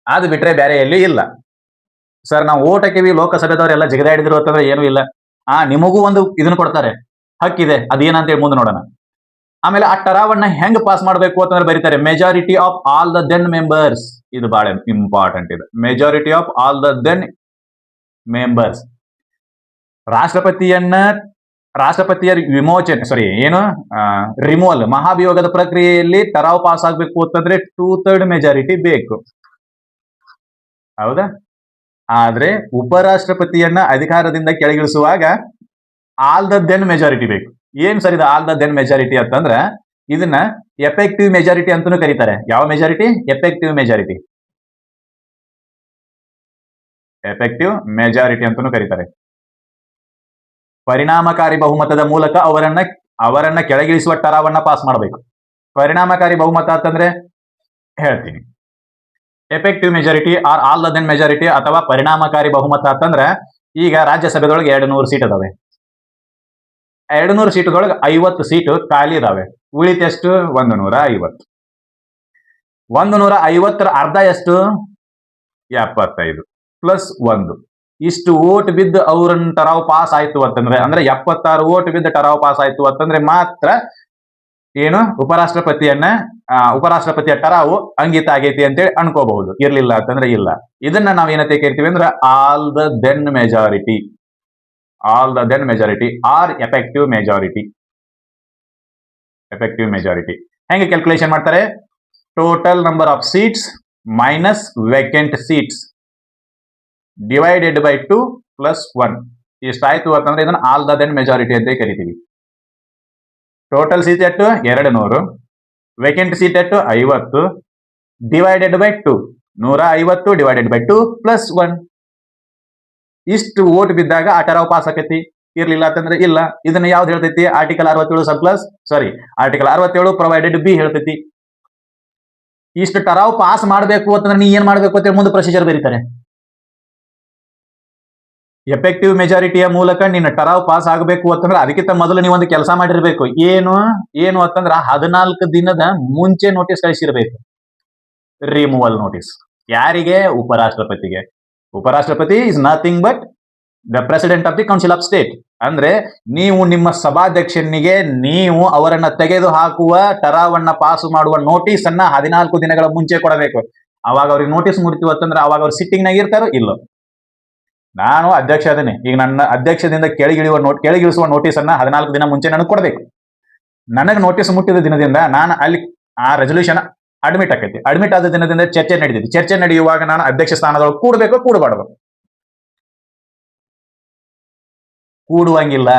ಅದು ಬಿಟ್ರೆ ಬೇರೆ ಎಲ್ಲಿ ಇಲ್ಲ. ಸರ್, ನಾವು ಓಟ್ ಹಾಕಿವಿ, ಲೋಕಸಭೆದವರೆಲ್ಲ ಜಿಗದಾಡಿದ್ರು ಅಂತಂದ್ರೆ ಏನೂ ಇಲ್ಲ. ನಿಮಗೂ ಒಂದು ಇದನ್ನ ಕೊಡ್ತಾರೆ, ಹಕ್ಕಿದೆ, ಅದೇನಂತೇಳಿ ಮುಂದೆ ನೋಡೋಣ. ಆಮೇಲೆ ಆ ಟರಾವನ್ನ ಹೆಂಗ್ ಪಾಸ್ ಮಾಡಬೇಕು ಅಂತಂದ್ರೆ ಬರೀತಾರೆ majority of all the then members. ಇದು ಬಹಳ ಇಂಪಾರ್ಟೆಂಟ್. ಇದು majority of all the then members. ರಾಷ್ಟ್ರಪತಿಯ ರಿಮೂವಲ್, ಮಹಾಭಿಯೋಗದ ಪ್ರಕ್ರಿಯೆಯಲ್ಲಿ ಟರಾವ್ ಪಾಸ್ ಆಗ್ಬೇಕು ಅಂತಂದ್ರೆ 2/3 ಮೆಜಾರಿಟಿ ಬೇಕು. ಹೌದಾ? ಆದ್ರೆ ಉಪರಾಷ್ಟ್ರಪತಿಯನ್ನ ಅಧಿಕಾರದಿಂದ ಕೆಳಗಿಳಿಸುವಾಗ ಆಲ್ ದ ದೆನ್ ಮೆಜಾರಿಟಿ ಬೇಕು. ಏನ್ ಸರ್ ಇದು ಆಲ್ ದ ದೆನ್ ಮೆಜಾರಿಟಿ ಅಂತಂದ್ರ ಇದನ್ನ ಎಫೆಕ್ಟಿವ್ ಮೆಜಾರಿಟಿ ಅಂತಾನೂ ಕರೀತಾರೆ. ಯಾವ majority? Effective majority. Effective majority ಅಂತಾನೂ ಕರೀತಾರೆ. ಪರಿಣಾಮಕಾರಿ ಬಹುಮತದ ಮೂಲಕ ಅವರನ್ನ ಕೆಳಗಿಳಿಸುವ ಟರಾವನ್ನ ಪಾಸ್ ಮಾಡಬೇಕು. ಪರಿಣಾಮಕಾರಿ ಬಹುಮತ ಅಂತಂದ್ರೆ ಹೇಳ್ತೀನಿ. Effective majority are all the then majority ಅಥವಾ ಪರಿಣಾಮಕಾರಿ ಬಹುಮತ ಅಂತಂದ್ರೆ, ಈಗ ರಾಜ್ಯಸಭೆದೊಳಗೆ 200 ಸೀಟ್ ಅದಾವೆ. 200 ಸೀಟುದೊಳಗೆ 50 ಸೀಟು ಖಾಲಿ ಇದಾವೆ. ಉಳಿತೆಷ್ಟು? 150. 150ರ ಅರ್ಧ ಎಷ್ಟು? 75 ಪ್ಲಸ್ 1. ಇಷ್ಟು ಓಟ್ ಬಿದ್ದು ಅವ್ರನ್ನ ಟರಾವ್ ಪಾಸ್ ಆಯ್ತು ಅಂತಂದ್ರೆ, ಅಂದ್ರೆ 76 ಓಟ್ ಬಿದ್ದು ಟರಾವ್ ಪಾಸ್ ಆಯ್ತು ಅಂತಂದ್ರೆ ಮಾತ್ರ ಏನು ಉಪರಾಷ್ಟ್ರಪತಿಯ ಟರಾವು ಅಂಗಿತ ಆಗೈತಿ ಅಂತೇಳಿ ಅನ್ಕೋಬಹುದು. ಇರ್ಲಿಲ್ಲ ಅಂತಂದ್ರೆ ಇಲ್ಲ. ಇದನ್ನ ನಾವ್ ಏನಂತ ಕರಿತೀವಿ ಅಂದ್ರೆ all the then majority. All the then majority are effective majority. Effective majority ಹೆಂಗೆ ಕ್ಯಾಲ್ಕುಲೇಷನ್ ಮಾಡ್ತಾರೆ? Total number of seats minus vacant seats divided by 2 plus 1. ಇಷ್ಟಾಯ್ತು ಅಂತಂದ್ರೆ ಇದನ್ನ ಆಲ್ ದ ದೆನ್ ಮೆಜಾರಿಟಿ ಅಂತ ಕರಿತೀವಿ. ಟೋಟಲ್ ಸೀಟ್ ಎಷ್ಟು? 200. ವೇಕೆಂಟ್ ಸೀಟ್ ಎಷ್ಟು? 50. Divided by 2, 150 divided by 2 plus 1. ಇಷ್ಟು ಓಟ್ ಬಿದ್ದಾಗ ಆ ಟರಾವ್ ಪಾಸ್ ಆಕೈತಿ. ಇರ್ಲಿಲ್ಲ ಅಂತಂದ್ರೆ ಇಲ್ಲ. ಇದನ್ನ ಯಾವ್ದು ಹೇಳ್ತೈತಿ? ಆರ್ಟಿಕಲ್ 67 ಸಬ್ ಕ್ಲಾಸ್ ಆರ್ಟಿಕಲ್ 67 ಪ್ರೊವೈಡೆಡ್ ಬಿ ಹೇಳ್ತೈತಿ. ಇಷ್ಟು ಟರಾವ್ ಪಾಸ್ ಮಾಡಬೇಕು ಅಂತಂದ್ರೆ ನೀ ಏನ್ ಮಾಡ್ಬೇಕು ಅಂತ ಮುಂದೆ ಪ್ರೊಸೀಜರ್ ಬರೀತಾರೆ. ಎಫೆಕ್ಟಿವ್ ಮೆಜಾರಿಟಿಯ ಮೂಲಕ ನಿನ್ನ ಟರಾವ್ ಪಾಸ್ ಆಗಬೇಕು ಅಂತಂದ್ರೆ ಅದಕ್ಕಿಂತ ಮೊದಲು ನೀವು ಒಂದು ಕೆಲಸ ಮಾಡಿರ್ಬೇಕು. ಏನು ಅಂತಂದ್ರ 14 ದಿನದ ಮುಂಚೆ ನೋಟಿಸ್ ಕಳಿಸಿರ್ಬೇಕು. ರಿಮೂವಲ್ ನೋಟಿಸ್ ಯಾರಿಗೆ? ಉಪರಾಷ್ಟ್ರಪತಿಗೆ. ಉಪರಾಷ್ಟ್ರಪತಿ is nothing but the president of the council of state. ಅಂದ್ರೆ ನೀವು ನಿಮ್ಮ ಸಭಾಧ್ಯಕ್ಷನಿಗೆ ನೀವು ಅವರನ್ನ ತೆಗೆದು ಹಾಕುವ ಟರಾವನ್ನ ಪಾಸ್ ಮಾಡುವ ನೋಟಿಸ್ ಅನ್ನ 14 ದಿನಗಳ ಮುಂಚೆ ಕೊಡಬೇಕು. ಅವಾಗ ಅವ್ರಿಗೆ ನೋಟಿಸ್ ಮುಟ್ತೀವಿ ಅಂತಂದ್ರೆ ಅವಾಗ ಅವ್ರು ಸಿಟ್ಟಿಂಗ್ ನಾಗ ಇರ್ತಾರೋ ಇಲ್ಲೋ. ನಾನು ಅಧ್ಯಕ್ಷ ಅದನ್ನೇ, ಈಗ ನನ್ನ ಅಧ್ಯಕ್ಷದಿಂದ ಕೆಳಗಿಳಿಸುವ ನೋಟಿಸ್ ಅನ್ನ 14 ದಿನ ಮುಂಚೆ ನನಗೆ ಕೊಡಬೇಕು. ನನಗೆ ನೋಟಿಸ್ ಮುಟ್ಟಿದ ದಿನದಿಂದ ನಾನು ಅಲ್ಲಿ ಆ ರೆಸೊಲ್ಯೂಷನ್ ಅಡ್ಮಿಟ್ ಆಕೈತಿ. ಅಡ್ಮಿಟ್ ಆದ ದಿನದಿಂದ ಚರ್ಚೆ ನಡೆದಿದೆ. ಚರ್ಚೆ ನಡೆಯುವಾಗ ನಾನು ಅಧ್ಯಕ್ಷ ಸ್ಥಾನದೊಳಗೆ ಕೂಡಬೇಕು, ಕೂಡಬಾರ್ದು? ಕೂಡುವಂಗಿಲ್ಲ.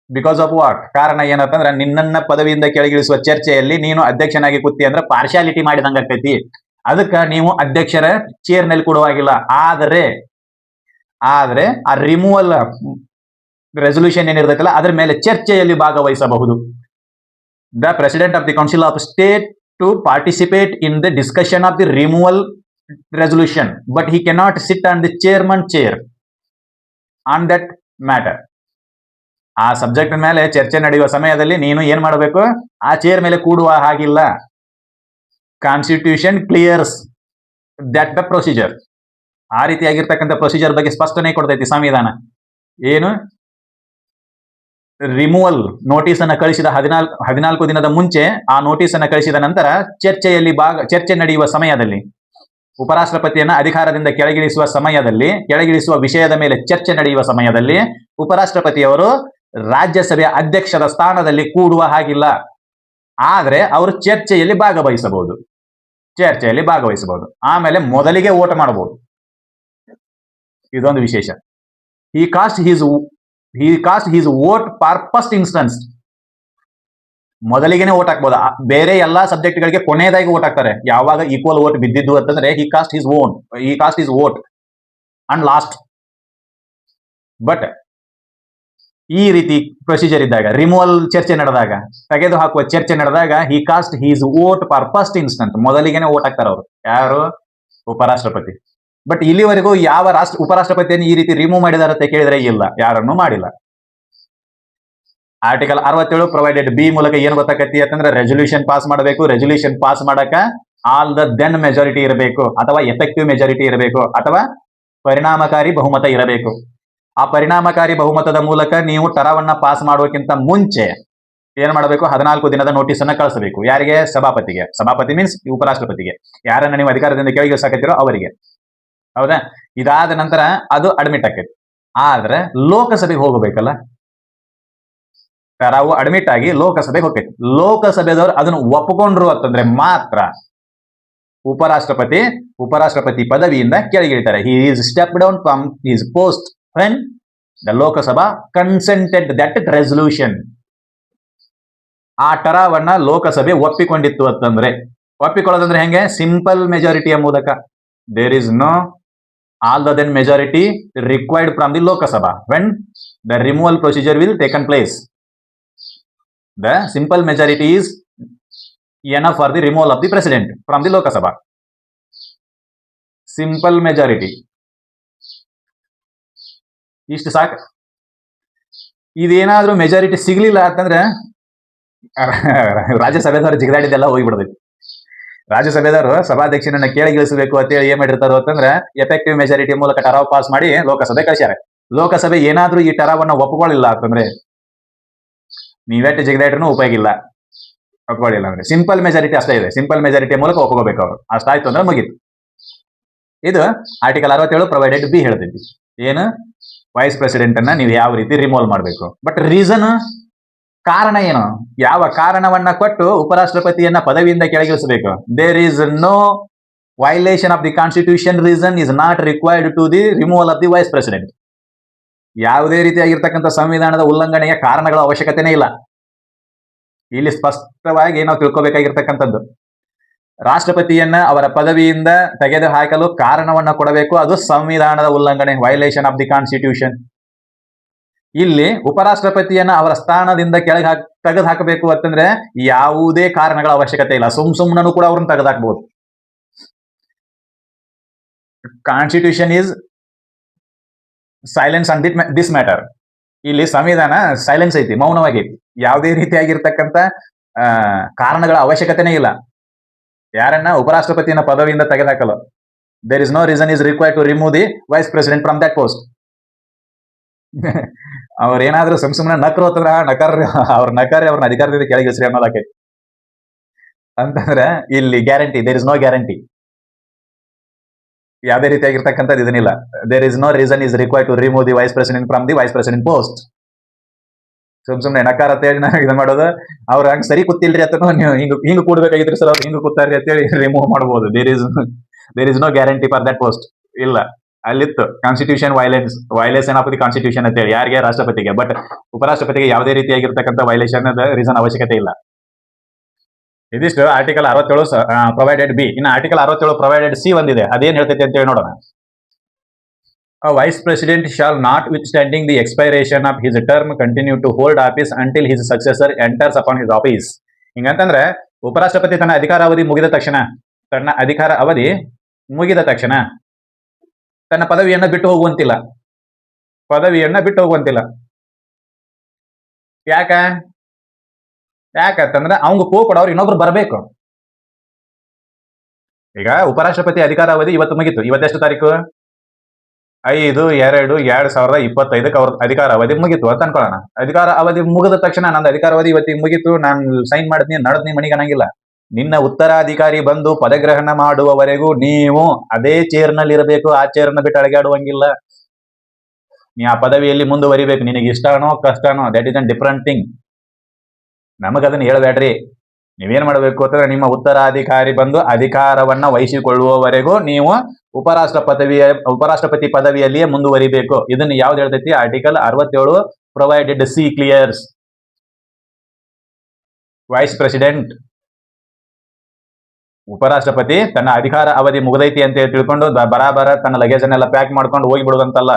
Because of what? ಕಾರಣ ಏನಂತಂದ್ರೆ ನಿನ್ನನ್ನ ಪದವಿಯಿಂದ ಕೆಳಗಿಳಿಸುವ ಚರ್ಚೆಯಲ್ಲಿ ನೀನು ಅಧ್ಯಕ್ಷನಾಗಿ ಕೂತಿ ಅಂದ್ರೆ ಪಾರ್ಶಾಲಿಟಿ ಮಾಡಿದಂಗ ಆಕೈತಿ. ಅದಕ್ಕೆ ನೀವು ಅಧ್ಯಕ್ಷರ ಚೇರ್ ನಲ್ಲಿ ಕೂಡುವಾಗಿಲ್ಲ. ಆದರೆ ಆ ರಿಮೂವಲ್ ರೆಸೊಲ್ಯೂಷನ್ ಏನಿರ್ತೈತಲ್ಲ ಅದ್ರ ಮೇಲೆ ಚರ್ಚೆಯಲ್ಲಿ ಭಾಗವಹಿಸಬಹುದು. The president of the council of state to participate in the discussion of the removal resolution, but he cannot sit on the chairman chair on that matter. ಆ ಸಬ್ಜೆಕ್ಟ್ ಮೇಲೆ ಚರ್ಚೆ ನಡೆಯುವ ಸಮಯದಲ್ಲಿ ನೀನು ಏನ್ ಮಾಡಬೇಕು? ಆ ಚೇರ್ ಮೇಲೆ ಕೂಡುವ ಹಾಗಿಲ್ಲ. Constitution clears that the procedure. ಆ ರೀತಿಯಾಗಿರ್ತಕ್ಕಂಥ ಪ್ರೊಸೀಜರ್ ಬಗ್ಗೆ ಸ್ಪಷ್ಟನೆ ಕೊಡ್ತೈತಿ ಸಂವಿಧಾನ. ಏನು? ರಿಮೂವಲ್ ನೋಟಿಸ್ ಅನ್ನ ಕಳಿಸಿದ 14 ದಿನದ ಮುಂಚೆ ಆ ನೋಟಿಸ್ ಅನ್ನ ಕಳಿಸಿದ ನಂತರ ಚರ್ಚೆ ನಡೆಯುವ ಸಮಯದಲ್ಲಿ, ಉಪರಾಷ್ಟ್ರಪತಿಯನ್ನ ಅಧಿಕಾರದಿಂದ ಕೆಳಗಿಳಿಸುವ ವಿಷಯದ ಮೇಲೆ ಚರ್ಚೆ ನಡೆಯುವ ಸಮಯದಲ್ಲಿ ಉಪರಾಷ್ಟ್ರಪತಿಯವರು ರಾಜ್ಯಸಭೆಯ ಅಧ್ಯಕ್ಷರ ಸ್ಥಾನದಲ್ಲಿ ಕೂಡುವ ಹಾಗಿಲ್ಲ. ಆದ್ರೆ ಅವರು ಚರ್ಚೆಯಲ್ಲಿ ಭಾಗವಹಿಸಬಹುದು. ಆಮೇಲೆ ಮೊದಲಿಗೆ ವೋಟ್ ಮಾಡಬಹುದು. ಇದೊಂದು ವಿಶೇಷ. He cast his vote for first instance. ಮೊದಲಿಗೆನೆ ವೋಟ್ ಹಾಕ್ಬೋದು. ಬೇರೆ ಎಲ್ಲಾ ಸಬ್ಜೆಕ್ಟ್ ಗಳಿಗೆ ಕೊನೆಯದಾಗಿ ವೋಟ್ ಹಾಕ್ತಾರೆ. ಯಾವಾಗ ಈಕ್ವಲ್ ವೋಟ್ ಬಿದ್ದಿದ್ದು ಅಂತಂದ್ರೆ he cast his vote and last. But ಈ ರೀತಿ ಪ್ರೊಸೀಜರ್ ಇದ್ದಾಗ, ರಿಮೂವಲ್ ಚರ್ಚೆ ನಡೆದಾಗ, ತೆಗೆದು ಹಾಕುವ ಚರ್ಚೆ ನಡೆದಾಗ he cast his vote for first instant. ಮೊದಲಿಗೆನೆ ವೋಟ್ ಹಾಕ್ತಾರೆ ಅವರು. ಯಾರು? ಉಪರಾಷ್ಟ್ರಪತಿ. ಬಟ್ ಇಲ್ಲಿವರೆಗೂ ಯಾವ ಉಪರಾಷ್ಟ್ರಪತಿಯನ್ನು ಈ ರೀತಿ ರಿಮೂವ್ ಮಾಡಿದಾರಂತ ಕೇಳಿದ್ರೆ ಇಲ್ಲ, ಯಾರನ್ನು ಮಾಡಿಲ್ಲ. ಆರ್ಟಿಕಲ್ 67 ಪ್ರೊವೈಡೆಡ್ ಬಿ ಮೂಲಕ ಏನ್ ಗೊತ್ತಾಕತಿ ಅಂತಂದ್ರೆ ರೆಸೊಲ್ಯೂಷನ್ ಪಾಸ್ ಮಾಡಬೇಕು. ರೆಸೊಲ್ಯೂಷನ್ ಪಾಸ್ ಮಾಡಕ ಆಲ್ ದ ದೆನ್ ಮೆಜಾರಿಟಿ ಇರಬೇಕು, ಅಥವಾ ಎಫೆಕ್ಟಿವ್ ಮೆಜಾರಿಟಿ ಇರಬೇಕು, ಅಥವಾ ಪರಿಣಾಮಕಾರಿ ಬಹುಮತ ಇರಬೇಕು. ಆ ಪರಿಣಾಮಕಾರಿ ಬಹುಮತದ ಮೂಲಕ ನೀವು ಟರಾವನ್ನ ಪಾಸ್ ಮಾಡೋಕ್ಕಿಂತ ಮುಂಚೆ ಏನ್ ಮಾಡಬೇಕು? 14 ದಿನದ ನೋಟಿಸ್ ಅನ್ನ ಕಳಿಸಬೇಕು. ಯಾರಿಗೆ? ಸಭಾಪತಿಗೆ. ಸಭಾಪತಿ ಮೀನ್ಸ್ ಉಪರಾಷ್ಟ್ರಪತಿಗೆ. ಯಾರನ್ನ ನೀವು ಅಧಿಕಾರದಿಂದ ಕೆಳಗಿಳಿಸಾಕತ್ತೀರೋ ಅವರಿಗೆ. ಹೌದಾ? ಇದಾದ ನಂತರ ಅದು ಅಡ್ಮಿಟ್ ಆಕೈತಿ. ಆದ್ರೆ ಲೋಕಸಭೆಗೆ ಹೋಗಬೇಕಲ್ಲ. ಟರಾವು ಅಡ್ಮಿಟ್ ಆಗಿ ಲೋಕಸಭೆಗೆ ಹೋಗ್ತೈತಿ. ಲೋಕಸಭೆದವರು ಅದನ್ನು ಒಪ್ಪಿಕೊಂಡ್ರು ಅಂತಂದ್ರೆ ಮಾತ್ರ ಉಪರಾಷ್ಟ್ರಪತಿ ಪದವಿಯಿಂದ ಕೆಳಗಿಳಿತಾರೆ. He is step down from his post when the Lok Sabha consented that resolution. ಆ ಟರಾವನ್ನ ಲೋಕಸಭೆ ಒಪ್ಪಿಕೊಂಡಿತ್ತು ಅಂತಂದ್ರೆ, ಒಪ್ಪಿಕೊಳ್ಳೋದಂದ್ರೆ ಹೆಂಗೆ? ಸಿಂಪಲ್ ಮೆಜಾರಿಟಿಯ ಮೂಲಕ. There is no all the then majority required from the Lok Sabha when the removal procedure will taken place. The simple majority is enough for the removal of the president from the Lok Sabha. Simple majority. ಇಷ್ಟು ಸಾಕು. ಇದೇನಾದ್ರೂ majority ಸಿಗ್ಲಿಲ್ಲ ಅಂತಂದ್ರೆ ರಾಜ್ಯಸಭೆದವ್ರು ಜಿಗಿದಾಡಿದ್ದೆಲ್ಲ ಹೋಗಿಬಿಡ್ತೈತಿ. ರಾಜ್ಯಸಭೆದವರು ಸಭಾಧ್ಯಕ್ಷನನ್ನ ಕೆಳಗಿಳಿಸಬೇಕು ಅಂತೇಳಿ ಏನ್ ಮಾಡಿರ್ತಾರೋ ಅಂತಂದ್ರೆ effective majority ಮೂಲಕ ಟರಾವ್ pass ಮಾಡಿ ಲೋಕಸಭೆ ಕಳಿಸ್ಯಾರೆ. ಲೋಕಸಭೆ ಏನಾದ್ರೂ ಈ ಟರಾವನ್ನ ಒಪ್ಕೊಳ್ಳಿಲ್ಲ ಅಂತಂದ್ರೆ ನೀವೆಟ್ಟು ಜಿಗಿದಾಡ್ರೂ ಉಪಯೋಗ ಇಲ್ಲ. ಒಪ್ಕೊಳ್ಳಿಲ್ಲ ಅಂದ್ರೆ ಸಿಂಪಲ್ ಮೆಜಾರಿಟಿ ಅಷ್ಟೇ ಇದೆ. ಸಿಂಪಲ್ ಮೆಜಾರಿಟಿ ಮೂಲಕ ಒಪ್ಕೋಬೇಕು ಅವರು. ಅಷ್ಟಾಯ್ತು ಅಂದ್ರೆ ಮುಗೀತು. ಇದು ಆರ್ಟಿಕಲ್ 67 ಪ್ರೊವೈಡೆಡ್ ಬಿ ಹೇಳ್ತೈತಿ. ಏನು? ವೈಸ್ ಪ್ರೆಸಿಡೆಂಟ್ ಅನ್ನ ನೀವು ಯಾವ ರೀತಿ ರಿಮೂವ್ ಮಾಡಬೇಕು. ಬಟ್ ರೀಸನ್, ಕಾರಣ ಏನು? ಯಾವ ಕಾರಣವನ್ನ ಕೊಟ್ಟು ಉಪರಾಷ್ಟ್ರಪತಿಯನ್ನ ಪದವಿಯಿಂದ ಕೆಳಗಿಳಿಸಬೇಕು? There is no violation of the constitution. Reason is not required to the removal of the vice president. ಯಾವುದೇ ರೀತಿಯಾಗಿರ್ತಕ್ಕಂಥ ಸಂವಿಧಾನದ ಉಲ್ಲಂಘನೆಯ ಕಾರಣಗಳ ಅವಶ್ಯಕತೆನೇ ಇಲ್ಲ. ಇಲ್ಲಿ ಸ್ಪಷ್ಟವಾಗಿ ನಾವು ತಿಳ್ಕೊಬೇಕಾಗಿರ್ತಕ್ಕಂಥದ್ದು. ರಾಷ್ಟ್ರಪತಿಯನ್ನ ಅವರ ಪದವಿಯಿಂದ ತೆಗೆದುಹಾಕಲು ಕಾರಣವನ್ನ ಕೊಡಬೇಕು, ಅದು ಸಂವಿಧಾನದ ಉಲ್ಲಂಘನೆ, ವೈಲೇಷನ್ ಆಫ್ ದಿ ಕಾನ್ಸ್ಟಿಟ್ಯೂಷನ್. ಇಲ್ಲಿ ಉಪರಾಷ್ಟ್ರಪತಿಯನ್ನ ಅವರ ಸ್ಥಾನದಿಂದ ಕೆಳಗೆ ತೆಗೆದು ಹಾಕಬೇಕು ಅಂತಂದ್ರೆ ಯಾವುದೇ ಕಾರಣಗಳ ಅವಶ್ಯಕತೆ ಇಲ್ಲ, ಸುಮ್ನೂ ಕೂಡ ಅವ್ರನ್ನ ತೆಗೆದು ಹಾಕಬಹುದು. Constitution is silence on this matter. ಇಲ್ಲಿ ಸಂವಿಧಾನ ಸೈಲೆನ್ಸ್ ಐತಿ, ಮೌನವಾಗೈತಿ. ಯಾವುದೇ ರೀತಿಯಾಗಿರ್ತಕ್ಕಂಥ ಕಾರಣಗಳ ಅವಶ್ಯಕತೆನೇ ಇಲ್ಲ ಯಾರನ್ನ ಉಪರಾಷ್ಟ್ರಪತಿಯನ್ನ ಪದವಿಯಿಂದ ತೆಗೆದುಹಾಕಲು. There is no reason is required to remove the vice president from that post. ಅವ್ರೇನಾದ್ರೂ ಸುಮ್ನೆ ನಕರು ಅಂತಂದ್ರ ಅವ್ರನ್ನ ಅಧಿಕಾರದಿಂದ ಕೆಳಗಿಳಿಸ್ರಿ ಅನ್ನೋದಕ್ಕೆ ಅಂತಂದ್ರೆ ಇಲ್ಲಿ guarantee, there is no guarantee. ಯಾವುದೇ ರೀತಿಯಾಗಿರ್ತಕ್ಕಂಥದ್ದು ಇದನ್ನಿಲ್ಲ. There is no reason is required to remove the vice president from the vice president post. ಸುಮ್ನೆ ನಕಾರ ಅಂತ ಹೇಳಿ ನಾವು ಇದನ್ನ ಮಾಡೋದು, ಅವ್ರ ಹಂಗ್ ಸರಿ ಕೂತಿಲ್ರಿ ಅಥವಾ ನೀವು ಹಿಂಗ್ ಕೂಡ್ಬೇಕಾಗಿದ್ರಿ ಸರ್, ಅವ್ರು ಹಿಂಗ್ ಕೂತಾರ್ರಿ ಅಂತ ಹೇಳಿ ರಿಮೂವ್ ಮಾಡಬಹುದು. There is no guarantee for that post. ಇಲ್ಲ, ಅಲ್ಲಿತ್ತು constitution violation of the constitution ಅಂತ ಹೇಳಿ ಯಾರಿಗೆ? ರಾಷ್ಟ್ರಪತಿಗೆ. ಬಟ್ ಉಪರಾಷ್ಟ್ರಪತಿಗೆ ಯಾವುದೇ ರೀತಿಯಾಗಿರ್ತಕ್ಕಂಥ ವೈಲೇಷನ್ ರೀಸನ್ ಅವಶ್ಯಕತೆ ಇಲ್ಲ. ಇದಿಷ್ಟು ಆರ್ಟಿಕಲ್ 67 ಪ್ರೊವೈಡೆಡ್ ಬಿ. ಇನ್ನು ಆರ್ಟಿಕಲ್ 67 ಪ್ರೊವೈಡೆಡ್ ಸಿ ಒಂದಿದೆ, ಅದೇನ್ ಹೇಳ್ತೈತೆ ಅಂತ ಹೇಳಿ ನೋಡೋಣ. A vice president shall, notwithstanding the expiration of his term, continue to hold office until his successor enters upon his office. ಹಿಂಗಂತಂದ್ರೆ ಉಪರಾಷ್ಟ್ರಪತಿ ತನ್ನ ಅಧಿಕಾರ ಅವಧಿ ಮುಗಿದ ತಕ್ಷಣ ತನ್ನ ಪದವಿಯನ್ನ ಬಿಟ್ಟು ಹೋಗುವಂತಿಲ್ಲ. ಯಾಕಂತಂದ್ರೆ ಅವಂಗ ಕೊಡೋರು ಇನ್ನೊಬ್ರು ಬರಬೇಕು. ಈಗ ಉಪರಾಷ್ಟ್ರಪತಿ ಅಧಿಕಾರ ಅವಧಿ ಇವತ್ತು ಮುಗಿತು. ಇವತ್ತೆಷ್ಟು ತಾರೀಕು? 5/2/2025 ಅವ್ರ ಅಧಿಕಾರ ಅವಧಿ ಮುಗಿತು ಅಂತ ಅನ್ಕೊಳ್ಳೋಣ. ಅಧಿಕಾರ ಅವಧಿ ಮುಗಿದ ತಕ್ಷಣ ನಂದು ಅಧಿಕಾರ ಅವಧಿ ಇವತ್ತಿಗೆ ಮುಗಿತು, ನಾನು ಸೈನ್ ಮಾಡಿದ್ನಿ, ನಡೆದ್ನಿ, ಮನೆಗೆ ಅನ್ನಂಗಿಲ್ಲ. ನಿನ್ನ ಉತ್ತರಾಧಿಕಾರಿ ಬಂದು ಪದಗ್ರಹಣ ಮಾಡುವವರೆಗೂ ನೀವು ಅದೇ ಚೇರ್ನಲ್ಲಿ ಇರಬೇಕು. ಆ ಚೇರ್ನ ಬಿಟ್ಟು ಅಳಗಾಡುವಂಗಿಲ್ಲ. ನೀ ಆ ಪದವಿಯಲ್ಲಿ ಮುಂದುವರಿಬೇಕು. ನಿನಗೆ ಇಷ್ಟನೋ ಕಷ್ಟನೋ, that is an different thing. ನಮಗದನ್ನ ಹೇಳಬೇಡ್ರಿ. ನೀವೇನ್ ಮಾಡಬೇಕು ಅಂತಂದ್ರೆ, ನಿಮ್ಮ ಉತ್ತರಾಧಿಕಾರಿ ಬಂದು ಅಧಿಕಾರವನ್ನ ವಹಿಸಿಕೊಳ್ಳುವವರೆಗೂ ನೀವು ಉಪರಾಷ್ಟ್ರಪತಿ ಪದವಿಯಲ್ಲಿಯೇ ಮುಂದುವರಿಬೇಕು. ಇದನ್ನ ಯಾವ್ದು ಹೇಳ್ತೈತಿ? Article 67 provided C clears. Vice president, ಉಪರಾಷ್ಟ್ರಪತಿ ತನ್ನ ಅಧಿಕಾರ ಅವಧಿ ಮುಗಿದೈತಿ ಅಂತ ತಿಳ್ಕೊಂಡು ಬರಾಬರ ತನ್ನ ಲಗೇಜ್ ಅನ್ನೆಲ್ಲ ಪ್ಯಾಕ್ ಮಾಡ್ಕೊಂಡು ಹೋಗಿಬಿಡುವಂತಲ್ಲ.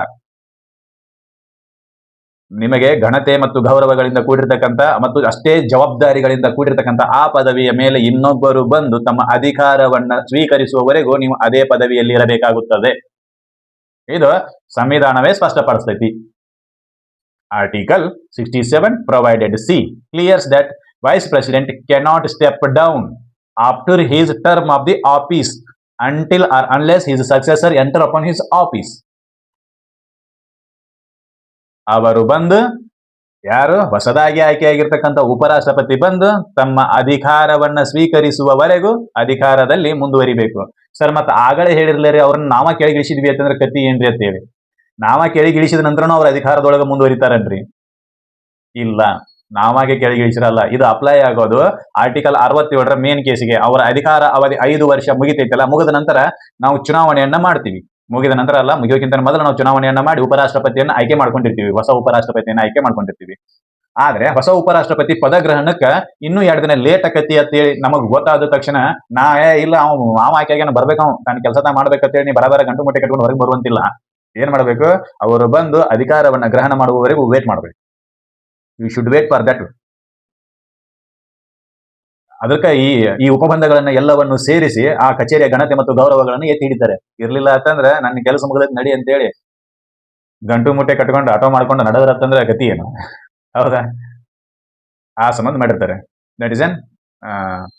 ನಿಮಗೆ ಘನತೆ ಮತ್ತು ಗೌರವಗಳಿಂದ ಕೂಡಿರ್ತಕ್ಕಂಥ ಮತ್ತು ಅಷ್ಟೇ ಜವಾಬ್ದಾರಿಗಳಿಂದ ಕೂಡಿರ್ತಕ್ಕಂಥ ಆ ಪದವಿಯ ಮೇಲೆ ಇನ್ನೊಬ್ಬರು ಬಂದು ತಮ್ಮ ಅಧಿಕಾರವನ್ನ ಸ್ವೀಕರಿಸುವವರೆಗೂ ನೀವು ಅದೇ ಪದವಿಯಲ್ಲಿ ಇರಬೇಕಾಗುತ್ತದೆ. ಇದು ಸಂವಿಧಾನವೇ ಸ್ಪಷ್ಟಪಡಿಸ್ತೈತಿ. Article 67 provided C clears that vice president cannot step down after his term of the office until or unless his successor enter upon his office. ಅವರು ಬಂದು, ಯಾರು ಹೊಸದಾಗಿ ಆಯ್ಕೆಯಾಗಿರ್ತಕ್ಕಂಥ ಉಪರಾಷ್ಟ್ರಪತಿ ಬಂದು ತಮ್ಮ ಅಧಿಕಾರವನ್ನ ಸ್ವೀಕರಿಸುವವರೆಗೂ ಅಧಿಕಾರದಲ್ಲಿ ಮುಂದುವರಿಬೇಕು. ಸರ್, ಮತ್ತೆ ಆಗಲೇ ಹೇಳಿರ್ಲೇರಿ ಅವ್ರನ್ನ ನಾವ ಕೆಳಗಿಳಿಸಿದ್ವಿ ಅಂತಂದ್ರೆ ಕತ್ತಿ ಏನ್ರಿ ಅಂತೇಳಿ. ನಾವ ಕೆಳಗಿಳಿಸಿದ ನಂತರನೂ ಅವ್ರ ಅಧಿಕಾರದೊಳಗೆ ಮುಂದುವರಿತಾರನ್ರಿ? ಇಲ್ಲ, ನಾವಾಗೆ ಕೆಳಗಿಳಿಸಿರಲ್ಲ. ಇದು ಅಪ್ಲೈ ಆಗೋದು ಆರ್ಟಿಕಲ್ 67 ಮೇನ್ ಕೇಸಿಗೆ. ಅವರ ಅಧಿಕಾರ ಅವಧಿ 5 ವರ್ಷ ಮುಗಿತೈತಲ್ಲ, ಮುಗಿದ ನಂತರ ನಾವು ಚುನಾವಣೆಯನ್ನ ಮಾಡ್ತೀವಿ. ಮುಗಿದ ನಂತರ ಅಲ್ಲ, ಮುಗಿಯೋಕ್ಕಿಂತ ಮೊದಲು ನಾವು ಚುನಾವಣೆಯನ್ನ ಮಾಡಿ ಉಪರಾಷ್ಟ್ರಪತಿಯನ್ನ ಆಯ್ಕೆ ಮಾಡ್ಕೊಂಡಿರ್ತೀವಿ, ಹೊಸ ಉಪರಾಷ್ಟ್ರಪತಿಯನ್ನ ಆಯ್ಕೆ ಮಾಡ್ಕೊಂಡಿರ್ತೀವಿ. ಆದ್ರೆ ಹೊಸ ಉಪರಾಷ್ಟ್ರಪತಿ ಪದಗ್ರಹಣಕ್ಕ ಇನ್ನೂ 2 ದಿನ ಲೇಟ್ ಆಕತಿ ಅಂತೇಳಿ ನಮಗ್ ಗೊತ್ತಾದ ತಕ್ಷಣ ಇಲ್ಲ ಅವ ಆಯ್ಕೆಗೆ ಬರ್ಬೇಕು, ನಾನು ಕೆಲಸ ಮಾಡ್ಬೇಕಂತೇಳಿ ನೀವು ಬರಬರ ಗಂಟು ಮುಟ್ಟೆ ಕಟ್ಕೊಂಡು ಹೊರಗೆ ಬರುವಂತಿಲ್ಲ. ಏನ್ ಮಾಡ್ಬೇಕು? ಅವರು ಬಂದು ಅಧಿಕಾರವನ್ನ ಗ್ರಹಣ ಮಾಡುವವರೆಗೂ ವೇಟ್ ಮಾಡ್ಬೇಕು. You should wait for that. ಅದಕ್ಕೆ ಈ ಉಪಬಂಧಗಳನ್ನ ಎಲ್ಲವನ್ನು ಸೇರಿಸಿ ಆ ಕಚೇರಿಯ ಘನತೆ ಮತ್ತು ಗೌರವಗಳನ್ನು ಎತ್ತಿ ಹಿಡಿತಾರೆ. ಇರ್ಲಿಲ್ಲ ಅಂತಂದ್ರೆ ನನ್ನ ಕೆಲಸ ಮುಗಿದೈತಿ ನಡಿ ಅಂತೇಳಿ ಗಂಟು ಮುಟ್ಟೆ ಕಟ್ಕೊಂಡು ಆಟೋ ಮಾಡ್ಕೊಂಡು ನಡೆದ್ರತ್ತಂದ್ರೆ ಗತಿ ಏನು? ಹೌದಾ? ಆ ಸಂಬಂಧ ಮಾಡಿರ್ತಾರೆ. That is an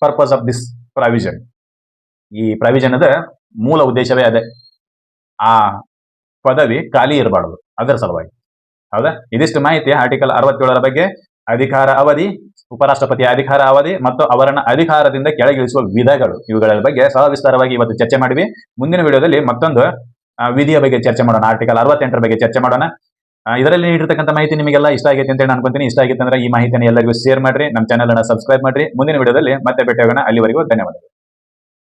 purpose of this provision. ಈ ಪ್ರಾವಿಷನ್ ಅದ ಮೂಲ ಉದ್ದೇಶವೇ ಅದೇ, ಆ ಪದವಿ ಖಾಲಿ ಇರಬಾರ್ದು, ಅದರ ಸಲುವಾಗಿ. ಹೌದಾ? ಇದಿಷ್ಟು ಮಾಹಿತಿ ಆರ್ಟಿಕಲ್ 67 ಬಗ್ಗೆ. ಅಧಿಕಾರ ಅವಧಿ, ಉಪರಾಷ್ಟ್ರಪತಿಯ ಅಧಿಕಾರ ಅವಧಿ ಮತ್ತು ಅವರನ್ನ ಅಧಿಕಾರದಿಂದ ಕೆಳಗಿಳಿಸುವ ವಿಧಗಳು, ಇವುಗಳ ಬಗ್ಗೆ ಸವಿಸ್ತಾರವಾಗಿ ಇವತ್ತು ಚರ್ಚೆ ಮಾಡಿವಿ. ಮುಂದಿನ ವಿಡಿಯೋದಲ್ಲಿ ಮತ್ತೊಂದು ವಿಧಿಯ ಬಗ್ಗೆ ಚರ್ಚೆ ಮಾಡೋಣ, ಆರ್ಟಿಕಲ್ 68 ಬಗ್ಗೆ ಚರ್ಚೆ ಮಾಡೋಣ. ಇದರಲ್ಲಿ ನೀಡಿರ್ತಕ್ಕಂಥ ಮಾಹಿತಿ ನಿಮಗೆಲ್ಲ ಇಷ್ಟ ಆಗೈತೆ ಅಂತ ಅನ್ಕೊಂತೀನಿ. ಇಷ್ಟ ಆಗಿತ್ತು ಅಂದ್ರೆ ಈ ಮಾಹಿತಿಯನ್ನು ಎಲ್ಲರಿಗೂ ಶೇರ್ ಮಾಡ್ರಿ, ನಮ್ಮ ಚಾನೆಲ್ ಅನ್ನ ಸಬ್ಸ್ಕ್ರೈಬ್ ಮಾಡ್ರಿ. ಮುಂದಿನ ವಿಡಿಯೋದಲ್ಲಿ ಮತ್ತೆ ಭೇಟಿಯಾಗೋಣ. ಅಲ್ಲಿವರೆಗೂ ಧನ್ಯವಾದಗಳು.